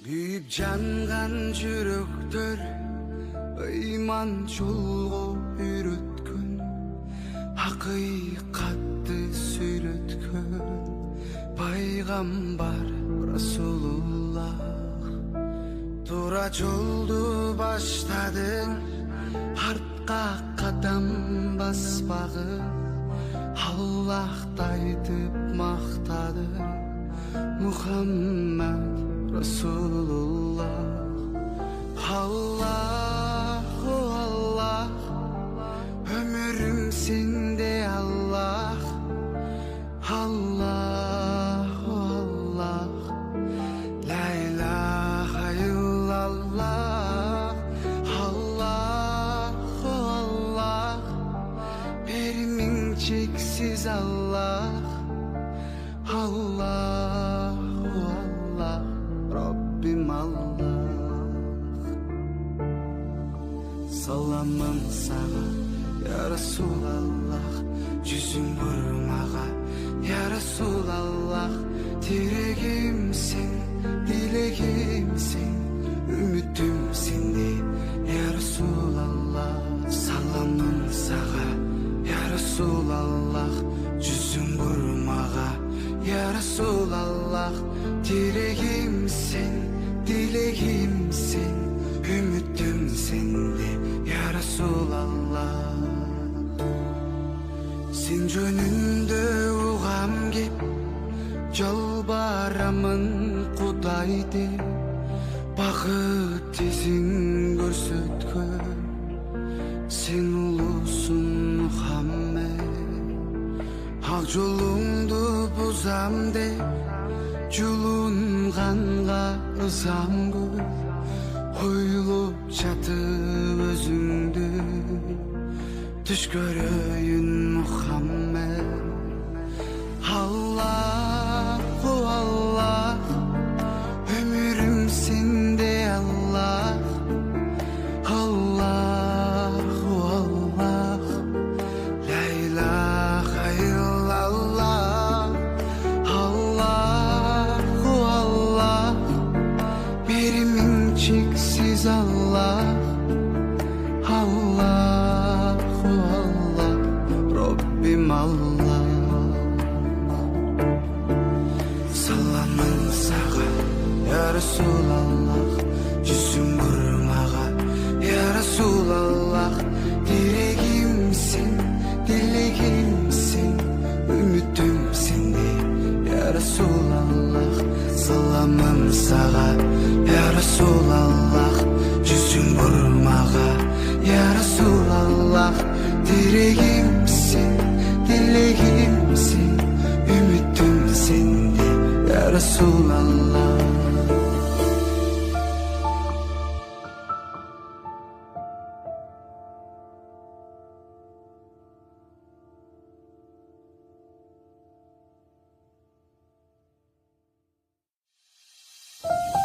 Kuyup jangan жүрөктөр ыйман жолго үйрөткөн, акыйкатты сүйлөткөн пайгамбар Расулуллах. Туура жолду баштадың, артка кадам баспагын, Аллахты айтып мактады Мухаммад Расулуллах. Аллаху Аллах, ömrüm sende Allah. Allahu Allah, la ilahe illallah. Allahu Allah, berimin çeksiz Allah. Allahu Allah, Rabbim Allah. Salamım sana ya Resulallah, yüzün vurmağa ya Resulallah. Dileğimsin, dileğimsin, ümitimsin de ya Resulallah. Salamım sana ya Resulallah, yüzün vurmağa ya Resulallah. Dileğimsin, dileğimsin, ümitimsin de ya Resulallah. Sen jönündө угам кеп, жалбарамын Кудайды, багыт изин көрсөткөн. Sen улусуң Мухаммед, ал жолуңду бузам деп, жулунганга ызам көп. Ойлоп жатып өзүңдү, түш көрөйүн Мухаммед. Аллаху Аллах, ömrüm sende Allah. Allahu Allah, la ilahe illallah. Allahu Allah, berimin çeksiz Allah. Allahu Allah, Rabbim Allah. Salamın sağa ya Resulallah, yüzün vurmağa ya Resulallah. Dileğimsin, dileğimsin, ümitimsin de ya Resulallah. Salamım sağa ya Resulallah, yüzün vurmağa ya Resulallah. Dileğimsin, dileğimsin, ümitimsin de ya Resulallah.